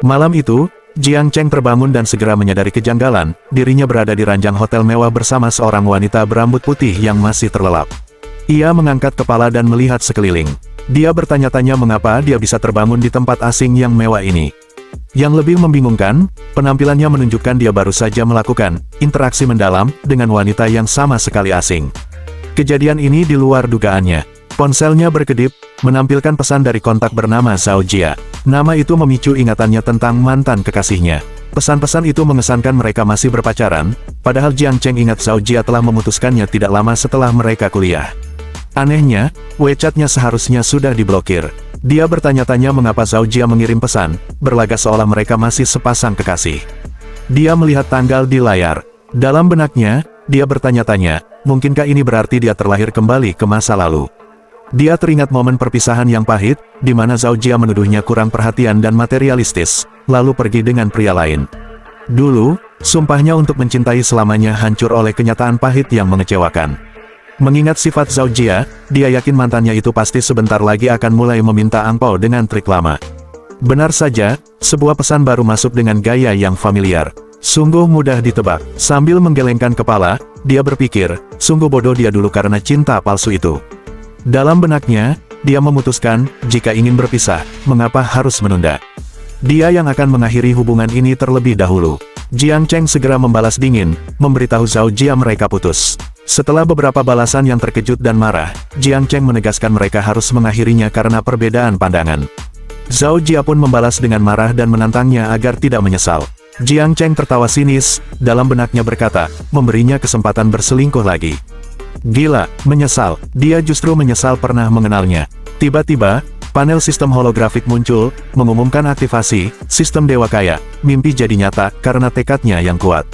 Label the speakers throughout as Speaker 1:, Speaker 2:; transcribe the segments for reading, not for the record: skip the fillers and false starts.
Speaker 1: Malam itu, Jiang Cheng terbangun dan segera menyadari kejanggalan, dirinya berada di ranjang hotel mewah bersama seorang wanita berambut putih yang masih terlelap. Ia mengangkat kepala dan melihat sekeliling. Dia bertanya-tanya mengapa dia bisa terbangun di tempat asing yang mewah ini. Yang lebih membingungkan, penampilannya menunjukkan dia baru saja melakukan interaksi mendalam dengan wanita yang sama sekali asing. Kejadian ini di luar dugaannya. Ponselnya berkedip, menampilkan pesan dari kontak bernama Zhao Jia. Nama itu memicu ingatannya tentang mantan kekasihnya. Pesan-pesan itu mengesankan mereka masih berpacaran, padahal Jiang Cheng ingat Zhao Jia telah memutuskannya tidak lama setelah mereka kuliah. Anehnya, WeChat-nya seharusnya sudah diblokir. Dia bertanya-tanya mengapa Zhao Jia mengirim pesan, berlagak seolah mereka masih sepasang kekasih. Dia melihat tanggal di layar. Dalam benaknya, dia bertanya-tanya, mungkinkah ini berarti dia terlahir kembali ke masa lalu? Dia teringat momen perpisahan yang pahit, di mana Zhao Jia menuduhnya kurang perhatian dan materialistis, lalu pergi dengan pria lain. Dulu, sumpahnya untuk mencintai selamanya hancur oleh kenyataan pahit yang mengecewakan. Mengingat sifat Zhao Jia, dia yakin mantannya itu pasti sebentar lagi akan mulai meminta angpau dengan trik lama. Benar saja, sebuah pesan baru masuk dengan gaya yang familiar. Sungguh mudah ditebak. Sambil menggelengkan kepala, dia berpikir, sungguh bodoh dia dulu karena cinta palsu itu. Dalam benaknya, dia memutuskan, jika ingin berpisah, mengapa harus menunda? Dia yang akan mengakhiri hubungan ini terlebih dahulu. Jiang Cheng segera membalas dingin, memberitahu Zhao Jia mereka putus. Setelah beberapa balasan yang terkejut dan marah, Jiang Cheng menegaskan mereka harus mengakhirinya karena perbedaan pandangan. Zhao Jia pun membalas dengan marah dan menantangnya agar tidak menyesal. Jiang Cheng tertawa sinis, dalam benaknya berkata, memberinya kesempatan berselingkuh lagi. Gila, menyesal, dia justru menyesal pernah mengenalnya. Tiba-tiba, panel sistem holografik muncul, mengumumkan aktivasi sistem Dewa Kaya. Mimpi jadi nyata karena tekadnya yang kuat.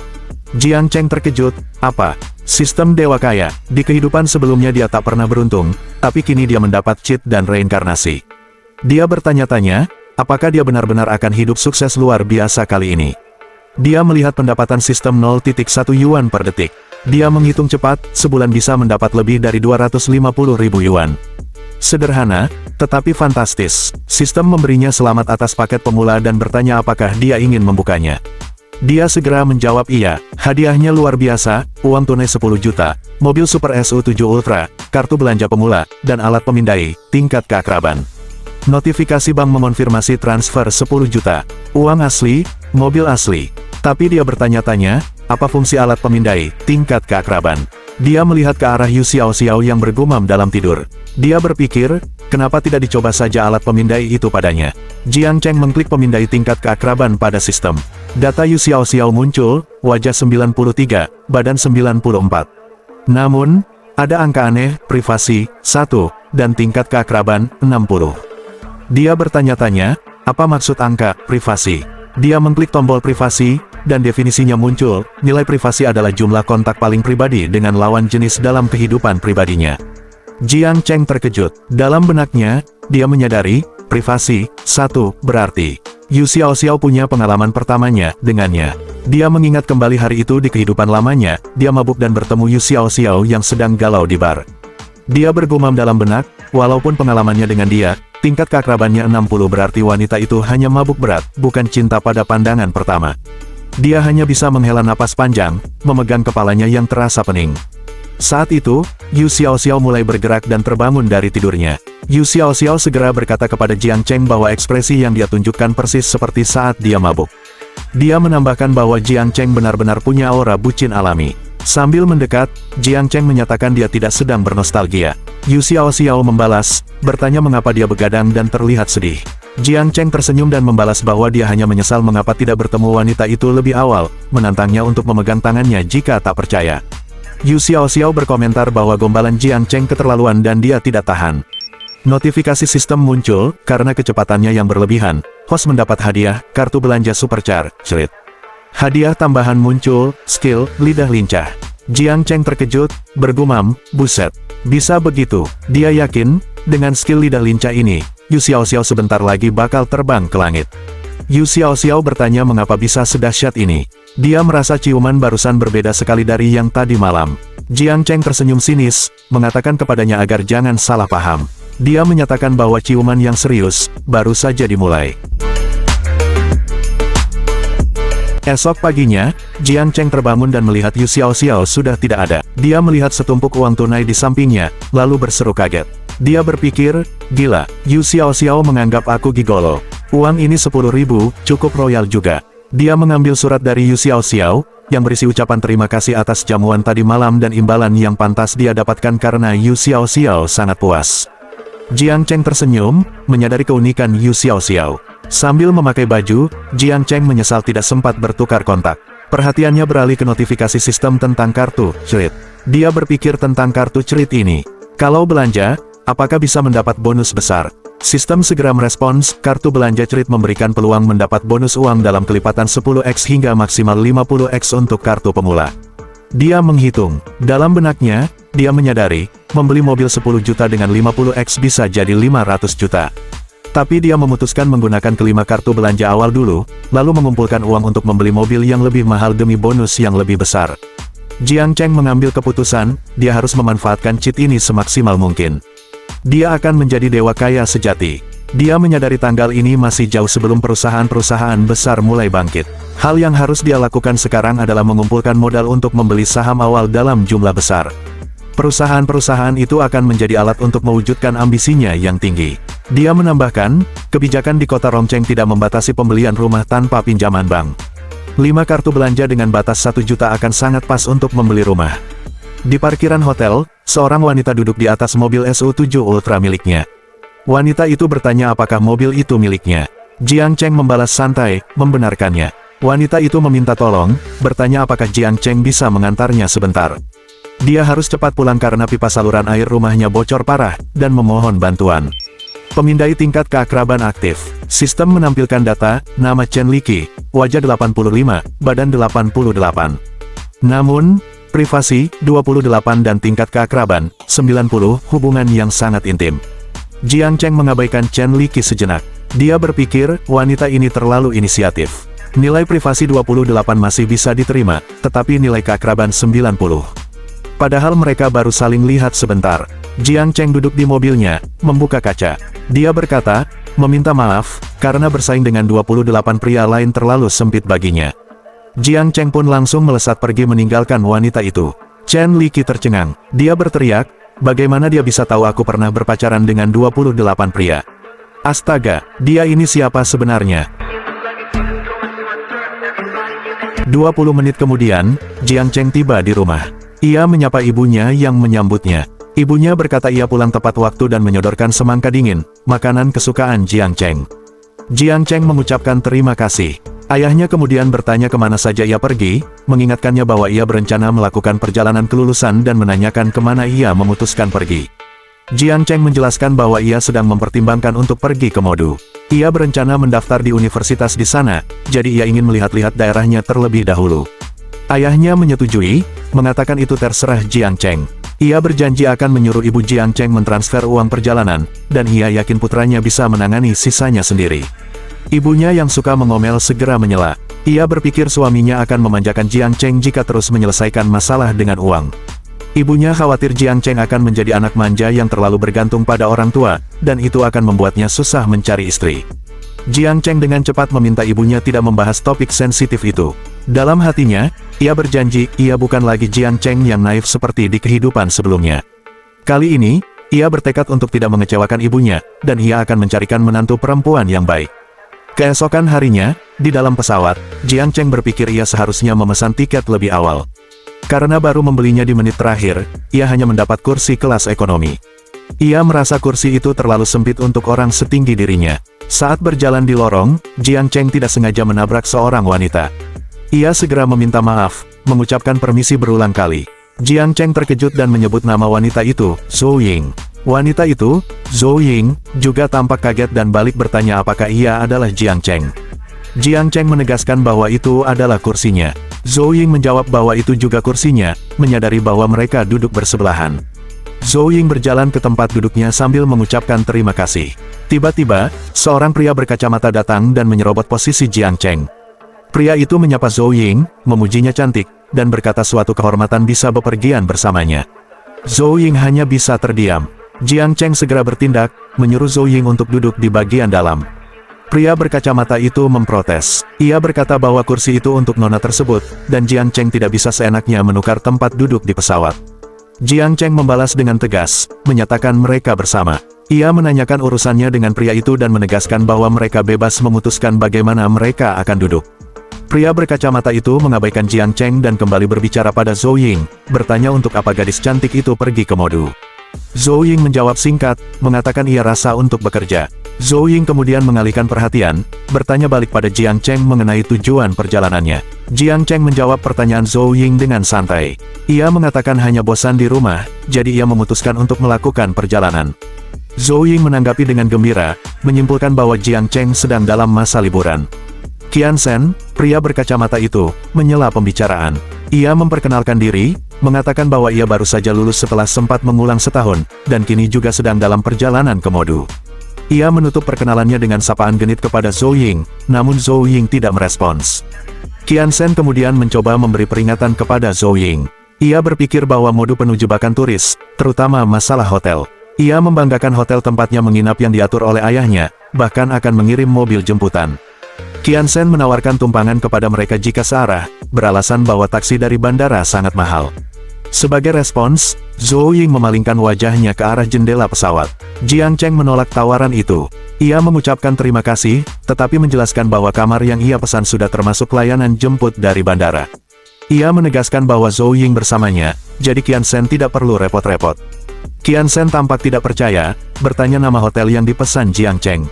Speaker 1: Jiang Cheng terkejut, apa? Sistem Dewa Kaya. Di kehidupan sebelumnya dia tak pernah beruntung, tapi kini dia mendapat cheat dan reinkarnasi. Dia bertanya-tanya, apakah dia benar-benar akan hidup sukses luar biasa kali ini? Dia melihat pendapatan sistem 0,1 yuan per detik. Dia menghitung cepat, sebulan bisa mendapat lebih dari 250.000 yuan. Sederhana, tetapi fantastis. Sistem memberinya selamat atas paket pemula dan bertanya apakah dia ingin membukanya. Dia segera menjawab iya. Hadiahnya luar biasa, uang tunai 10 juta, mobil Super SU7 Ultra, kartu belanja pemula, dan alat pemindai, tingkat keakraban. Notifikasi bank mengonfirmasi transfer 10 juta, uang asli, mobil asli. Tapi dia bertanya-tanya, apa fungsi alat pemindai, tingkat keakraban? Dia melihat ke arah Yu Xiaoxiao yang bergumam dalam tidur. Dia berpikir, kenapa tidak dicoba saja alat pemindai itu padanya? Jiang Cheng mengklik pemindai tingkat keakraban pada sistem. Data Yu Xiaoxiao muncul, wajah 93, badan 94. Namun, ada angka aneh, privasi, 1, dan tingkat keakraban, 60. Dia bertanya-tanya, apa maksud angka, privasi? Dia mengklik tombol privasi, dan definisinya muncul, nilai privasi adalah jumlah kontak paling pribadi dengan lawan jenis dalam kehidupan pribadinya. Jiang Cheng terkejut. Dalam benaknya, dia menyadari, privasi, 1, berarti Yu Xiaoxiao punya pengalaman pertamanya dengannya. Dia mengingat kembali hari itu di kehidupan lamanya, dia mabuk dan bertemu Yu Xiaoxiao yang sedang galau di bar. Dia bergumam dalam benak, walaupun pengalamannya dengan dia, tingkat keakrabannya 60 berarti wanita itu hanya mabuk berat, bukan cinta pada pandangan pertama. Dia hanya bisa menghela napas panjang, memegang kepalanya yang terasa pening. Saat itu, Yu Xiaoxiao mulai bergerak dan terbangun dari tidurnya. Yu Xiaoxiao segera berkata kepada Jiang Cheng bahwa ekspresi yang dia tunjukkan persis seperti saat dia mabuk. Dia menambahkan bahwa Jiang Cheng benar-benar punya aura bucin alami. Sambil mendekat, Jiang Cheng menyatakan dia tidak sedang bernostalgia. Yu Xiaoxiao membalas, bertanya mengapa dia begadang dan terlihat sedih. Jiang Cheng tersenyum dan membalas bahwa dia hanya menyesal mengapa tidak bertemu wanita itu lebih awal, menantangnya untuk memegang tangannya jika tak percaya. Yu Xiaoxiao berkomentar bahwa gombalan Jiang Cheng keterlaluan dan dia tidak tahan. Notifikasi sistem muncul, karena kecepatannya yang berlebihan, host mendapat hadiah, kartu belanja supercar, cerit. Hadiah tambahan muncul, skill, lidah lincah. Jiang Cheng terkejut, bergumam, buset. Bisa begitu, dia yakin, dengan skill lidah lincah ini, Yu Xiaoxiao sebentar lagi bakal terbang ke langit. Yu Xiaoxiao bertanya mengapa bisa sedahsyat ini. Dia merasa ciuman barusan berbeda sekali dari yang tadi malam. Jiang Cheng tersenyum sinis, mengatakan kepadanya agar jangan salah paham. Dia menyatakan bahwa ciuman yang serius, baru saja dimulai. Esok paginya, Jiang Cheng terbangun dan melihat Yu Xiaoxiao sudah tidak ada. Dia melihat setumpuk uang tunai di sampingnya, lalu berseru kaget. Dia berpikir, gila, Yu Xiaoxiao menganggap aku gigolo. Uang ini 10.000, cukup royal juga. Dia mengambil surat dari Yu Xiaoxiao, yang berisi ucapan terima kasih atas jamuan tadi malam dan imbalan yang pantas dia dapatkan karena Yu Xiaoxiao sangat puas. Jiang Cheng tersenyum, menyadari keunikan Yu Xiaoxiao. Sambil memakai baju, Jiang Cheng menyesal tidak sempat bertukar kontak. Perhatiannya beralih ke notifikasi sistem tentang kartu cerit. Dia berpikir tentang kartu cerit ini. Kalau belanja, apakah bisa mendapat bonus besar? Sistem segera merespons, kartu belanja cerit memberikan peluang mendapat bonus uang dalam kelipatan 10x hingga maksimal 50x untuk kartu pemula. Dia menghitung. Dalam benaknya, dia menyadari, membeli mobil 10 juta dengan 50x bisa jadi 500 juta. Tapi dia memutuskan menggunakan kelima kartu belanja awal dulu, lalu mengumpulkan uang untuk membeli mobil yang lebih mahal demi bonus yang lebih besar. Jiang Cheng mengambil keputusan, dia harus memanfaatkan cheat ini semaksimal mungkin. Dia akan menjadi dewa kaya sejati. Dia menyadari tanggal ini masih jauh sebelum perusahaan-perusahaan besar mulai bangkit. Hal yang harus dia lakukan sekarang adalah mengumpulkan modal untuk membeli saham awal dalam jumlah besar. Perusahaan-perusahaan itu akan menjadi alat untuk mewujudkan ambisinya yang tinggi. Dia menambahkan, kebijakan di kota Rongcheng tidak membatasi pembelian rumah tanpa pinjaman bank. 5 kartu belanja dengan batas 1 juta akan sangat pas untuk membeli rumah. Di parkiran hotel, seorang wanita duduk di atas mobil SU7 Ultra miliknya. Wanita itu bertanya apakah mobil itu miliknya. Jiang Cheng membalas santai, membenarkannya. Wanita itu meminta tolong, bertanya apakah Jiang Cheng bisa mengantarnya sebentar. Dia harus cepat pulang karena pipa saluran air rumahnya bocor parah, dan memohon bantuan. Pemindai tingkat keakraban aktif. Sistem menampilkan data, nama Chen Liqi, wajah 85, badan 88. Namun, privasi, 28 dan tingkat keakraban, 90, hubungan yang sangat intim. Jiang Cheng mengabaikan Chen Liqi sejenak. Dia berpikir, wanita ini terlalu inisiatif. Nilai privasi 28 masih bisa diterima, tetapi nilai keakraban 90. Padahal mereka baru saling lihat sebentar. Jiang Cheng duduk di mobilnya, membuka kaca. Dia berkata, meminta maaf, karena bersaing dengan 28 pria lain terlalu sempit baginya. Jiang Cheng pun langsung melesat pergi meninggalkan wanita itu. Chen Liqi tercengang. Dia berteriak, bagaimana dia bisa tahu aku pernah berpacaran dengan 28 pria? Astaga, dia ini siapa sebenarnya? 20 menit kemudian, Jiang Cheng tiba di rumah. Ia menyapa ibunya yang menyambutnya. Ibunya berkata ia pulang tepat waktu dan menyodorkan semangka dingin, makanan kesukaan Jiang Cheng. Jiang Cheng mengucapkan terima kasih. Ayahnya kemudian bertanya kemana saja ia pergi, mengingatkannya bahwa ia berencana melakukan perjalanan kelulusan dan menanyakan kemana ia memutuskan pergi. Jiang Cheng menjelaskan bahwa ia sedang mempertimbangkan untuk pergi ke Modu. Ia berencana mendaftar di universitas di sana, jadi ia ingin melihat-lihat daerahnya terlebih dahulu. Ayahnya menyetujui, mengatakan itu terserah Jiang Cheng. Ia berjanji akan menyuruh ibu Jiang Cheng mentransfer uang perjalanan, dan ia yakin putranya bisa menangani sisanya sendiri. Ibunya yang suka mengomel segera menyela. Ia berpikir suaminya akan memanjakan Jiang Cheng jika terus menyelesaikan masalah dengan uang. Ibunya khawatir Jiang Cheng akan menjadi anak manja yang terlalu bergantung pada orang tua, dan itu akan membuatnya susah mencari istri. Jiang Cheng dengan cepat meminta ibunya tidak membahas topik sensitif itu. Dalam hatinya, ia berjanji, ia bukan lagi Jiang Cheng yang naif seperti di kehidupan sebelumnya. Kali ini, ia bertekad untuk tidak mengecewakan ibunya, dan ia akan mencarikan menantu perempuan yang baik. Keesokan harinya, di dalam pesawat, Jiang Cheng berpikir ia seharusnya memesan tiket lebih awal. Karena baru membelinya di menit terakhir, ia hanya mendapat kursi kelas ekonomi. Ia merasa kursi itu terlalu sempit untuk orang setinggi dirinya. Saat berjalan di lorong, Jiang Cheng tidak sengaja menabrak seorang wanita. Ia segera meminta maaf, mengucapkan permisi berulang kali. Jiang Cheng terkejut dan menyebut nama wanita itu, Zhou Ying. Wanita itu, Zhou Ying, juga tampak kaget dan balik bertanya apakah ia adalah Jiang Cheng. Jiang Cheng menegaskan bahwa itu adalah kursinya. Zhou Ying menjawab bahwa itu juga kursinya, menyadari bahwa mereka duduk bersebelahan. Zhou Ying berjalan ke tempat duduknya sambil mengucapkan terima kasih. Tiba-tiba, seorang pria berkacamata datang dan menyerobot posisi Jiang Cheng. Pria itu menyapa Zhou Ying, memujinya cantik, dan berkata suatu kehormatan bisa bepergian bersamanya. Zhou Ying hanya bisa terdiam. Jiang Cheng segera bertindak, menyuruh Zhou Ying untuk duduk di bagian dalam. Pria berkacamata itu memprotes. Ia berkata bahwa kursi itu untuk nona tersebut, dan Jiang Cheng tidak bisa seenaknya menukar tempat duduk di pesawat. Jiang Cheng membalas dengan tegas, menyatakan mereka bersama. Ia menanyakan urusannya dengan pria itu dan menegaskan bahwa mereka bebas memutuskan bagaimana mereka akan duduk. Pria berkacamata itu mengabaikan Jiang Cheng dan kembali berbicara pada Zhou Ying, bertanya untuk apa gadis cantik itu pergi ke Modu. Zhou Ying menjawab singkat, mengatakan ia rasa untuk bekerja. Zhou Ying kemudian mengalihkan perhatian, bertanya balik pada Jiang Cheng mengenai tujuan perjalanannya. Jiang Cheng menjawab pertanyaan Zhou Ying dengan santai. Ia mengatakan hanya bosan di rumah, jadi ia memutuskan untuk melakukan perjalanan. Zhou Ying menanggapi dengan gembira, menyimpulkan bahwa Jiang Cheng sedang dalam masa liburan. Qian Shen, pria berkacamata itu, menyela pembicaraan. Ia memperkenalkan diri, mengatakan bahwa ia baru saja lulus setelah sempat mengulang setahun, dan kini juga sedang dalam perjalanan ke Modu. Ia menutup perkenalannya dengan sapaan genit kepada Zhou Ying, namun Zhou Ying tidak merespons. Qian Shen kemudian mencoba memberi peringatan kepada Zhou Ying. Ia berpikir bahwa Modu penuh jebakan turis, terutama masalah hotel. Ia membanggakan hotel tempatnya menginap yang diatur oleh ayahnya, bahkan akan mengirim mobil jemputan. Qian Shen menawarkan tumpangan kepada mereka jika searah, beralasan bahwa taksi dari bandara sangat mahal. Sebagai respons, Zhou Ying memalingkan wajahnya ke arah jendela pesawat. Jiang Cheng menolak tawaran itu. Ia mengucapkan terima kasih, tetapi menjelaskan bahwa kamar yang ia pesan sudah termasuk layanan jemput dari bandara. Ia menegaskan bahwa Zhou Ying bersamanya, jadi Qian Shen tidak perlu repot-repot. Qian Shen tampak tidak percaya, bertanya nama hotel yang dipesan Jiang Cheng.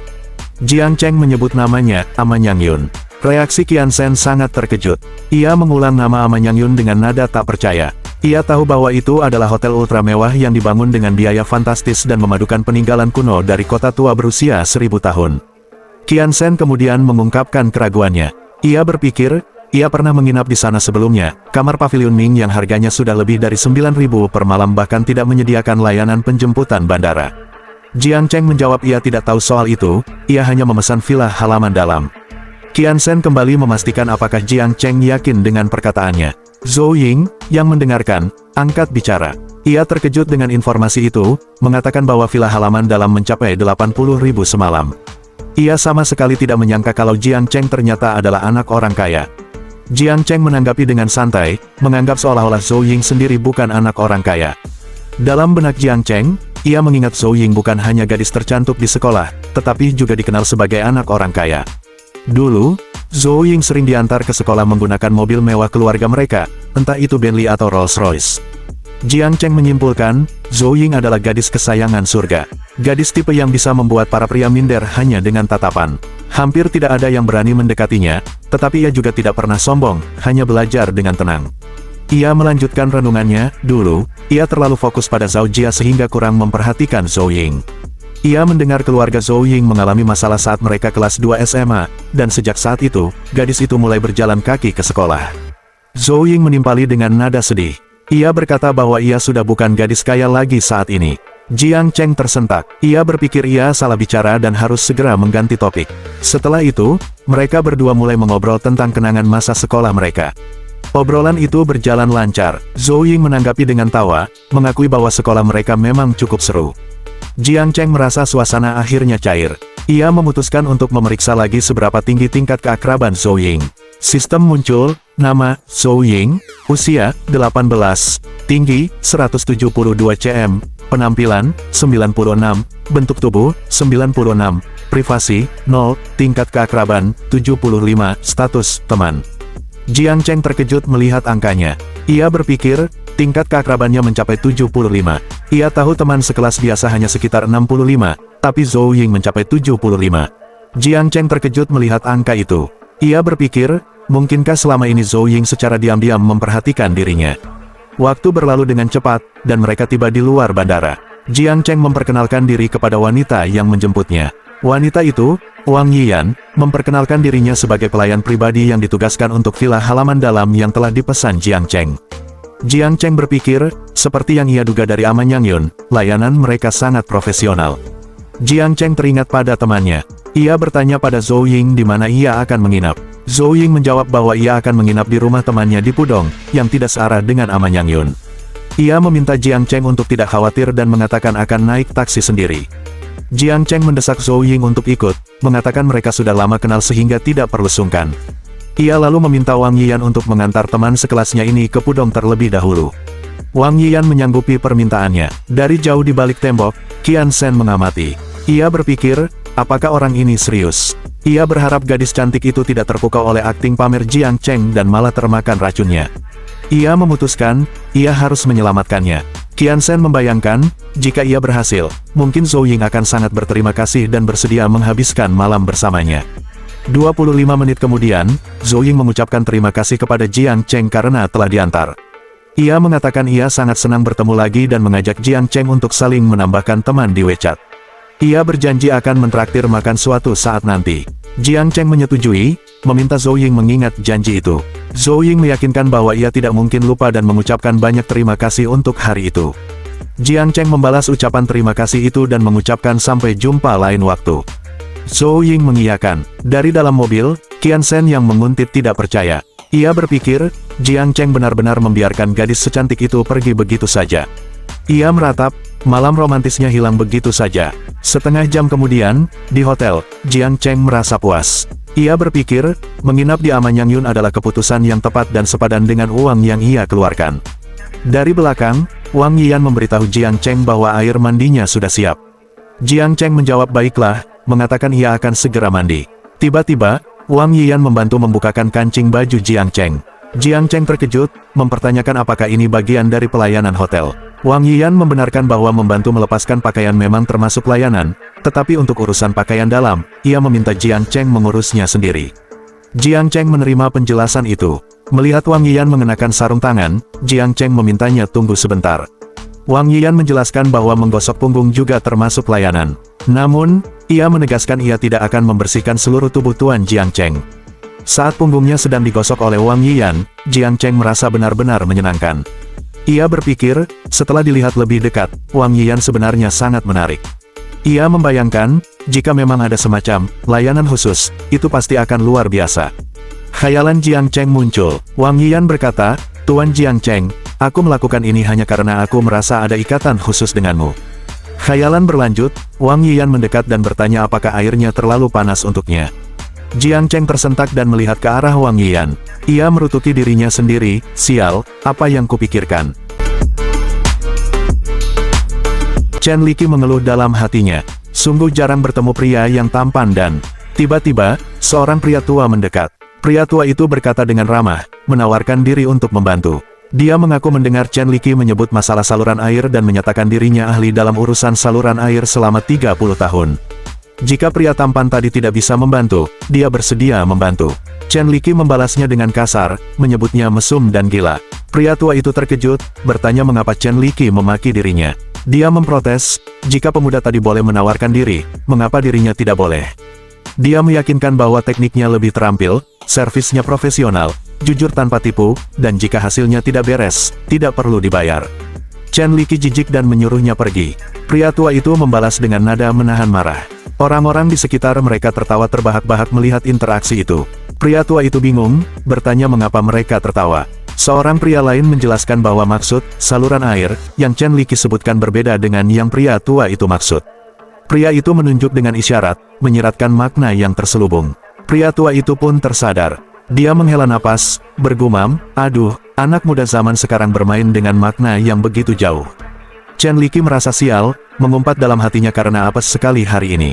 Speaker 1: Jiang Cheng menyebut namanya, Amanyang Yun. Reaksi Qian Shen sangat terkejut. Ia mengulang nama Amanyang Yun dengan nada tak percaya. Ia tahu bahwa itu adalah hotel ultra mewah yang dibangun dengan biaya fantastis dan memadukan peninggalan kuno dari kota tua berusia 1000 tahun. Qian Shen kemudian mengungkapkan keraguannya. Ia berpikir, ia pernah menginap di sana sebelumnya. Kamar Pavilion Ming yang harganya sudah lebih dari 9.000 per malam bahkan tidak menyediakan layanan penjemputan bandara. Jiang Cheng menjawab ia tidak tahu soal itu, ia hanya memesan villa halaman dalam. Qian Shen kembali memastikan apakah Jiang Cheng yakin dengan perkataannya. Zhou Ying, yang mendengarkan, angkat bicara. Ia terkejut dengan informasi itu, mengatakan bahwa villa halaman dalam mencapai 80.000 semalam. Ia sama sekali tidak menyangka kalau Jiang Cheng ternyata adalah anak orang kaya. Jiang Cheng menanggapi dengan santai, menganggap seolah-olah Zhou Ying sendiri bukan anak orang kaya. Dalam benak Jiang Cheng, ia mengingat Zhou Ying bukan hanya gadis tercantik di sekolah, tetapi juga dikenal sebagai anak orang kaya. Dulu, Zhou Ying sering diantar ke sekolah menggunakan mobil mewah keluarga mereka, entah itu Bentley atau Rolls-Royce. Jiang Cheng menyimpulkan, Zhou Ying adalah gadis kesayangan surga. Gadis tipe yang bisa membuat para pria minder hanya dengan tatapan. Hampir tidak ada yang berani mendekatinya, tetapi ia juga tidak pernah sombong, hanya belajar dengan tenang. Ia melanjutkan renungannya, dulu, ia terlalu fokus pada Zhao Jia sehingga kurang memperhatikan Zhou Ying. Ia mendengar keluarga Zhou Ying mengalami masalah saat mereka kelas 2 SMA, dan sejak saat itu, gadis itu mulai berjalan kaki ke sekolah. Zhou Ying menimpali dengan nada sedih. Ia berkata bahwa ia sudah bukan gadis kaya lagi saat ini. Jiang Cheng tersentak. Ia berpikir ia salah bicara dan harus segera mengganti topik. Setelah itu, mereka berdua mulai mengobrol tentang kenangan masa sekolah mereka. Obrolan itu berjalan lancar. Zhou Ying menanggapi dengan tawa, mengakui bahwa sekolah mereka memang cukup seru. Jiang Cheng merasa suasana akhirnya cair. Ia memutuskan untuk memeriksa lagi seberapa tinggi tingkat keakraban Zhou Ying. Sistem muncul, nama, Zhou Ying, usia, 18, tinggi, 172 cm, penampilan, 96, bentuk tubuh, 96, privasi, 0, tingkat keakraban, 75, status, teman. Jiang Cheng terkejut melihat angkanya. Ia berpikir, tingkat keakrabannya mencapai 75. Ia tahu teman sekelas biasa hanya sekitar 65, tapi Zhou Ying mencapai 75. Jiang Cheng terkejut melihat angka itu. Ia berpikir, mungkinkah selama ini Zhou Ying secara diam-diam memperhatikan dirinya. Waktu berlalu dengan cepat, dan mereka tiba di luar bandara. Jiang Cheng memperkenalkan diri kepada wanita yang menjemputnya. Wanita itu, Wang Yiyan, memperkenalkan dirinya sebagai pelayan pribadi yang ditugaskan untuk villa halaman dalam yang telah dipesan Jiang Cheng. Jiang Cheng berpikir, seperti yang ia duga dari Amanyang Yun, layanan mereka sangat profesional. Jiang Cheng teringat pada temannya. Ia bertanya pada Zhou Ying di mana ia akan menginap. Zhou Ying menjawab bahwa ia akan menginap di rumah temannya di Pudong, yang tidak searah dengan Amanyang Yun. Ia meminta Jiang Cheng untuk tidak khawatir dan mengatakan akan naik taksi sendiri. Jiang Cheng mendesak Zhou Ying untuk ikut, mengatakan mereka sudah lama kenal sehingga tidak perlu sungkan. Ia lalu meminta Wang Yiyan untuk mengantar teman sekelasnya ini ke Pudong terlebih dahulu. Wang Yiyan menyanggupi permintaannya. Dari jauh di balik tembok, Qian Shen mengamati. Ia berpikir, apakah orang ini serius? Ia berharap gadis cantik itu tidak terpukau oleh akting pamer Jiang Cheng dan malah termakan racunnya. Ia memutuskan, ia harus menyelamatkannya. Qian Shen membayangkan, jika ia berhasil, mungkin Zhou Ying akan sangat berterima kasih dan bersedia menghabiskan malam bersamanya. 25 menit kemudian, Zhou Ying mengucapkan terima kasih kepada Jiang Cheng karena telah diantar. Ia mengatakan ia sangat senang bertemu lagi dan mengajak Jiang Cheng untuk saling menambahkan teman di WeChat. Ia berjanji akan mentraktir makan suatu saat nanti. Jiang Cheng menyetujui, meminta Zhou Ying mengingat janji itu. Zhou Ying meyakinkan bahwa ia tidak mungkin lupa dan mengucapkan banyak terima kasih untuk hari itu. Jiang Cheng membalas ucapan terima kasih itu dan mengucapkan sampai jumpa lain waktu. Zhou Ying mengiyakan. Dari dalam mobil, Qian Shen yang menguntit tidak percaya. Ia berpikir, Jiang Cheng benar-benar membiarkan gadis secantik itu pergi begitu saja. Ia meratap, malam romantisnya hilang begitu saja. Setengah jam kemudian, di hotel, Jiang Cheng merasa puas. Ia berpikir, menginap di Amanyang Yun adalah keputusan yang tepat dan sepadan dengan uang yang ia keluarkan. Dari belakang, Wang Yiyan memberitahu Jiang Cheng bahwa air mandinya sudah siap. Jiang Cheng menjawab baiklah, mengatakan ia akan segera mandi. Tiba-tiba, Wang Yiyan membantu membukakan kancing baju Jiang Cheng. Jiang Cheng terkejut, mempertanyakan apakah ini bagian dari pelayanan hotel. Wang Yiyan membenarkan bahwa membantu melepaskan pakaian memang termasuk pelayanan, tetapi untuk urusan pakaian dalam, ia meminta Jiang Cheng mengurusnya sendiri. Jiang Cheng menerima penjelasan itu. Melihat Wang Yiyan mengenakan sarung tangan, Jiang Cheng memintanya tunggu sebentar. Wang Yiyan menjelaskan bahwa menggosok punggung juga termasuk pelayanan. Namun, ia menegaskan ia tidak akan membersihkan seluruh tubuh Tuan Jiang Cheng. Saat punggungnya sedang digosok oleh Wang Yiyan, Jiang Cheng merasa benar-benar menyenangkan. Ia berpikir, setelah dilihat lebih dekat, Wang Yiyan sebenarnya sangat menarik. Ia membayangkan, jika memang ada semacam layanan khusus, itu pasti akan luar biasa. Khayalan Jiang Cheng muncul. Wang Yiyan berkata, Tuan Jiang Cheng, aku melakukan ini hanya karena aku merasa ada ikatan khusus denganmu. Khayalan berlanjut, Wang Yiyan mendekat dan bertanya apakah airnya terlalu panas untuknya. Jiang Cheng tersentak dan melihat ke arah Wang Yiyan. Ia merutuki dirinya sendiri, sial, apa yang kupikirkan. Chen Liqi mengeluh dalam hatinya. Sungguh jarang bertemu pria yang tampan dan... Tiba-tiba, seorang pria tua mendekat. Pria tua itu berkata dengan ramah, menawarkan diri untuk membantu. Dia mengaku mendengar Chen Liqi menyebut masalah saluran air dan menyatakan dirinya ahli dalam urusan saluran air selama 30 tahun. Jika pria tampan tadi tidak bisa membantu, dia bersedia membantu. Chen Liqi membalasnya dengan kasar, menyebutnya mesum dan gila. Pria tua itu terkejut, bertanya mengapa Chen Liqi memaki dirinya. Dia memprotes, jika pemuda tadi boleh menawarkan diri, mengapa dirinya tidak boleh. Dia meyakinkan bahwa tekniknya lebih terampil, servisnya profesional, jujur tanpa tipu, dan jika hasilnya tidak beres, tidak perlu dibayar. Chen Liqi jijik dan menyuruhnya pergi. Pria tua itu membalas dengan nada menahan marah. Orang-orang di sekitar mereka tertawa terbahak-bahak melihat interaksi itu. Pria tua itu bingung, bertanya mengapa mereka tertawa. Seorang pria lain menjelaskan bahwa maksud saluran air yang Chen Liqi sebutkan berbeda dengan yang pria tua itu maksud. Pria itu menunjuk dengan isyarat, menyiratkan makna yang terselubung. Pria tua itu pun tersadar. Dia menghela napas, bergumam, aduh, anak muda zaman sekarang bermain dengan makna yang begitu jauh. Chen Liqi merasa sial, mengumpat dalam hatinya karena apes sekali hari ini.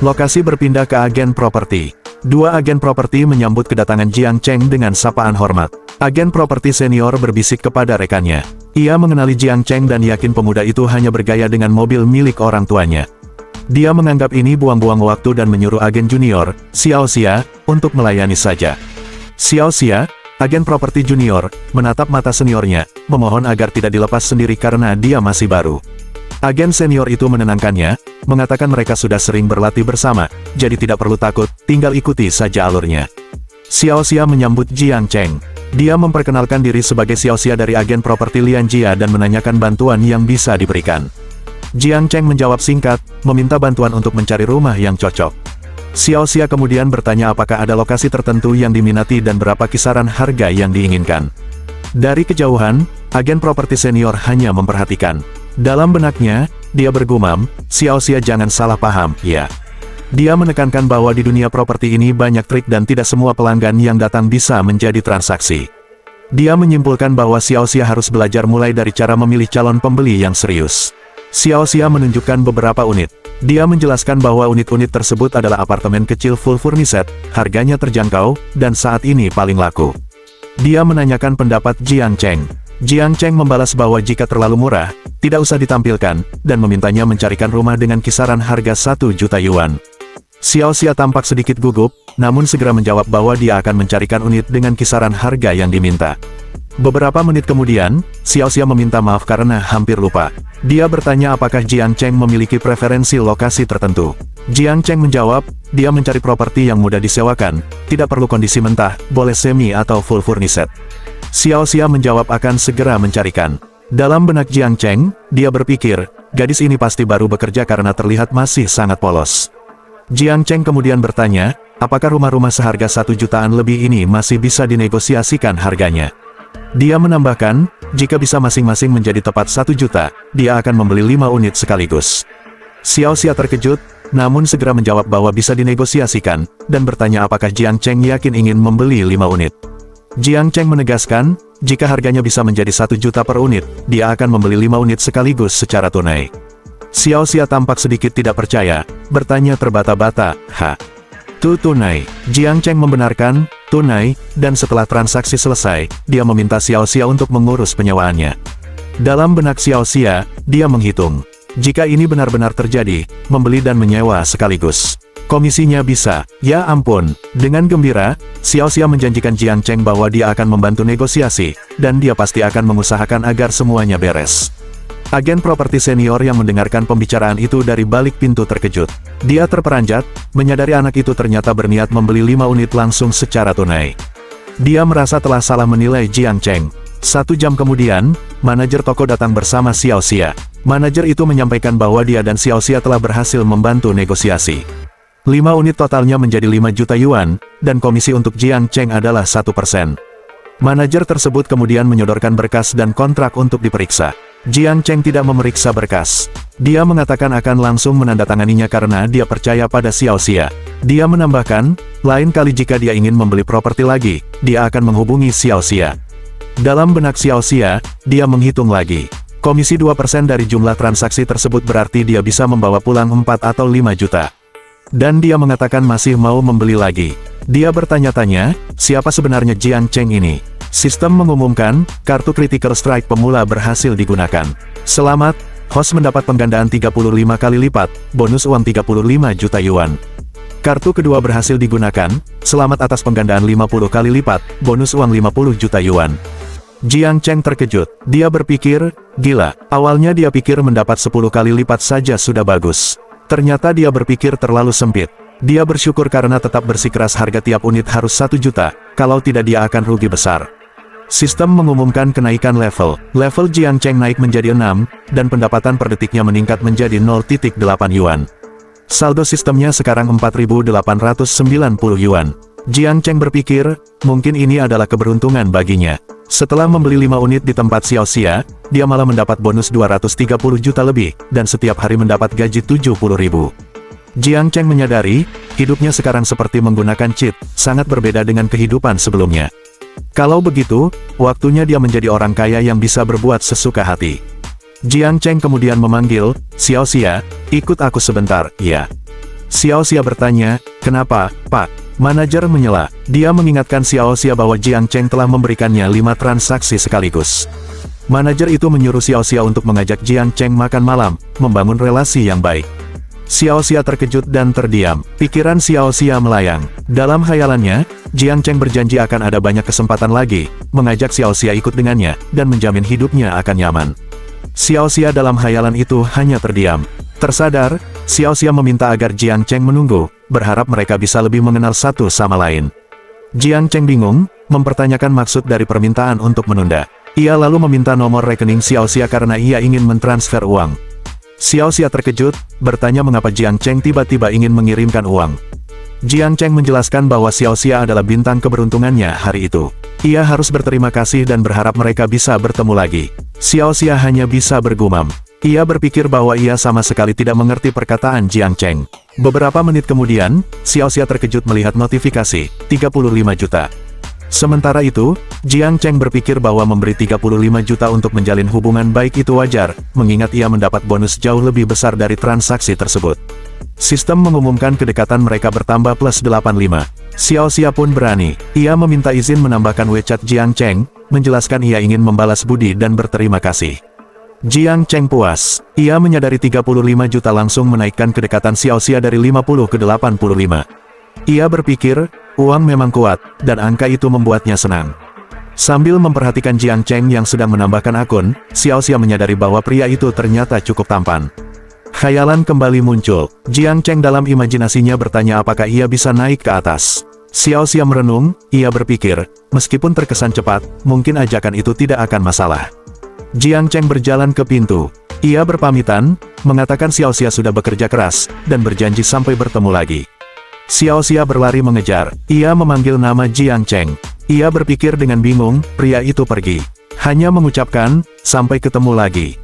Speaker 1: Lokasi berpindah ke agen properti. Dua agen properti menyambut kedatangan Jiang Cheng dengan sapaan hormat. Agen properti senior berbisik kepada rekannya. Ia mengenali Jiang Cheng dan yakin pemuda itu hanya bergaya dengan mobil milik orang tuanya. Dia menganggap ini buang-buang waktu dan menyuruh agen junior, Xiao Xia, untuk melayani saja. Xiao Xia, agen properti junior, menatap mata seniornya, memohon agar tidak dilepas sendiri karena dia masih baru. Agen senior itu menenangkannya, mengatakan mereka sudah sering berlatih bersama, jadi tidak perlu takut, tinggal ikuti saja alurnya. Xiao Xia menyambut Jiang Cheng. Dia memperkenalkan diri sebagai Xiao Xia dari agen properti Lian Jia dan menanyakan bantuan yang bisa diberikan. Jiang Cheng menjawab singkat, meminta bantuan untuk mencari rumah yang cocok. Xiao Xia kemudian bertanya apakah ada lokasi tertentu yang diminati dan berapa kisaran harga yang diinginkan. Dari kejauhan, agen properti senior hanya memperhatikan. Dalam benaknya, dia bergumam, "Xiao Xia, jangan salah paham, ya." Dia menekankan bahwa di dunia properti ini banyak trik dan tidak semua pelanggan yang datang bisa menjadi transaksi. Dia menyimpulkan bahwa Xiao Xia harus belajar mulai dari cara memilih calon pembeli yang serius. Xiao Xia menunjukkan beberapa unit. Dia menjelaskan bahwa unit-unit tersebut adalah apartemen kecil full furnished, harganya terjangkau, dan saat ini paling laku. Dia menanyakan pendapat Jiang Cheng. Jiang Cheng membalas bahwa jika terlalu murah, tidak usah ditampilkan, dan memintanya mencarikan rumah dengan kisaran harga 1 juta yuan. Xiao Xia tampak sedikit gugup, namun segera menjawab bahwa dia akan mencarikan unit dengan kisaran harga yang diminta. Beberapa menit kemudian, Xiao Xia meminta maaf karena hampir lupa. Dia bertanya apakah Jiang Cheng memiliki preferensi lokasi tertentu. Jiang Cheng menjawab, dia mencari properti yang mudah disewakan, tidak perlu kondisi mentah, boleh semi atau full furnished. Xiao Xia menjawab akan segera mencarikan. Dalam benak Jiang Cheng, dia berpikir, gadis ini pasti baru bekerja karena terlihat masih sangat polos. Jiang Cheng kemudian bertanya, apakah rumah-rumah seharga 1 jutaan lebih ini masih bisa dinegosiasikan harganya. Dia menambahkan, jika bisa masing-masing menjadi tepat 1 juta, dia akan membeli 5 unit sekaligus. Xiao Xia terkejut, namun segera menjawab bahwa bisa dinegosiasikan, dan bertanya apakah Jiang Cheng yakin ingin membeli 5 unit. Jiang Cheng menegaskan, jika harganya bisa menjadi 1 juta per unit, dia akan membeli 5 unit sekaligus secara tunai. Xiao Xia tampak sedikit tidak percaya, bertanya terbata-bata, "Itu tunai?" Jiang Cheng membenarkan, tunai, dan setelah transaksi selesai, dia meminta Xiao Xia untuk mengurus penyewaannya. Dalam benak Xiao Xia, dia menghitung. Jika ini benar-benar terjadi, membeli dan menyewa sekaligus. Komisinya bisa, ya ampun. Dengan gembira, Xiao Xia menjanjikan Jiang Cheng bahwa dia akan membantu negosiasi, dan dia pasti akan mengusahakan agar semuanya beres. Agen properti senior yang mendengarkan pembicaraan itu dari balik pintu terkejut. Dia terperanjat, menyadari anak itu ternyata berniat membeli 5 unit langsung secara tunai. Dia merasa telah salah menilai Jiang Cheng. 1 jam kemudian, manajer toko datang bersama Xiao Xia. Manajer itu menyampaikan bahwa dia dan Xiao Xia telah berhasil membantu negosiasi. 5 unit totalnya menjadi 5 juta yuan, dan komisi untuk Jiang Cheng adalah 1%. Manajer tersebut kemudian menyodorkan berkas dan kontrak untuk diperiksa. Jiang Cheng tidak memeriksa berkas. Dia mengatakan akan langsung menandatanganinya karena dia percaya pada Xiao Xia. Dia menambahkan, lain kali jika dia ingin membeli properti lagi, dia akan menghubungi Xiao Xia. Dalam benak Xiao Xia, dia menghitung lagi. Komisi 2% dari jumlah transaksi tersebut berarti dia bisa membawa pulang 4 atau 5 juta. Dan dia mengatakan masih mau membeli lagi. Dia bertanya-tanya, siapa sebenarnya Jiang Cheng ini? Sistem mengumumkan, kartu Critical Strike pemula berhasil digunakan. Selamat, host mendapat penggandaan 35 kali lipat, bonus uang 35 juta yuan. Kartu kedua berhasil digunakan, selamat atas penggandaan 50 kali lipat, bonus uang 50 juta yuan. Jiang Cheng terkejut. Dia berpikir, gila, awalnya dia pikir mendapat 10 kali lipat saja sudah bagus. Ternyata dia berpikir terlalu sempit. Dia bersyukur karena tetap bersikeras harga tiap unit harus 1 juta, kalau tidak dia akan rugi besar. Sistem mengumumkan kenaikan level. Level Jiang Cheng naik menjadi 6, dan pendapatan per detiknya meningkat menjadi 0,8 yuan. Saldo sistemnya sekarang 4.890 yuan. Jiang Cheng berpikir, mungkin ini adalah keberuntungan baginya. Setelah membeli 5 unit di tempat Xiao Xia, dia malah mendapat bonus 230 juta lebih, dan setiap hari mendapat gaji 70.000. Jiang Cheng menyadari, hidupnya sekarang seperti menggunakan cheat, sangat berbeda dengan kehidupan sebelumnya. Kalau begitu, waktunya dia menjadi orang kaya yang bisa berbuat sesuka hati. Jiang Cheng kemudian memanggil, Xiao Xia, ikut aku sebentar, ya. Xiao Xia bertanya, kenapa, Pak? Manajer menyela. Dia mengingatkan Xiao Xia bahwa Jiang Cheng telah memberikannya 5 transaksi sekaligus. Manajer itu menyuruh Xiao Xia untuk mengajak Jiang Cheng makan malam, membangun relasi yang baik. Xiao Xia terkejut dan terdiam. Pikiran Xiao Xia melayang. Dalam khayalannya, Jiang Cheng berjanji akan ada banyak kesempatan lagi, mengajak Xiao Xia ikut dengannya, dan menjamin hidupnya akan nyaman. Xiao Xia dalam khayalan itu hanya terdiam. Tersadar, Xiao Xia meminta agar Jiang Cheng menunggu, berharap mereka bisa lebih mengenal satu sama lain. Jiang Cheng bingung, mempertanyakan maksud dari permintaan untuk menunda. Ia lalu meminta nomor rekening Xiao Xia karena ia ingin mentransfer uang. Xiao Xia terkejut, bertanya mengapa Jiang Cheng tiba-tiba ingin mengirimkan uang. Jiang Cheng menjelaskan bahwa Xiao Xia adalah bintang keberuntungannya hari itu. Ia harus berterima kasih dan berharap mereka bisa bertemu lagi. Xiao Xia hanya bisa bergumam. Ia berpikir bahwa ia sama sekali tidak mengerti perkataan Jiang Cheng. Beberapa menit kemudian, Xiao Xia terkejut melihat notifikasi, 35 juta. Sementara itu, Jiang Cheng berpikir bahwa memberi 35 juta untuk menjalin hubungan baik itu wajar, mengingat ia mendapat bonus jauh lebih besar dari transaksi tersebut. Sistem mengumumkan kedekatan mereka bertambah plus 85. Xiao Xia pun berani. Ia meminta izin menambahkan WeChat Jiang Cheng, menjelaskan ia ingin membalas budi dan berterima kasih. Jiang Cheng puas. Ia menyadari 35 juta langsung menaikkan kedekatan Xiao Xia dari 50 ke 85. Ia berpikir, uang memang kuat, dan angka itu membuatnya senang. Sambil memperhatikan Jiang Cheng yang sedang menambahkan akun, Xiao Xia menyadari bahwa pria itu ternyata cukup tampan. Khayalan kembali muncul. Jiang Cheng dalam imajinasinya bertanya apakah ia bisa naik ke atas. Xiao Xia merenung, ia berpikir, meskipun terkesan cepat, mungkin ajakan itu tidak akan masalah. Jiang Cheng berjalan ke pintu. Ia berpamitan, mengatakan Xiao Xia sudah bekerja keras, dan berjanji sampai bertemu lagi. Xiao Xia berlari mengejar. Ia memanggil nama Jiang Cheng. Ia berpikir dengan bingung, pria itu pergi. Hanya mengucapkan, sampai ketemu lagi.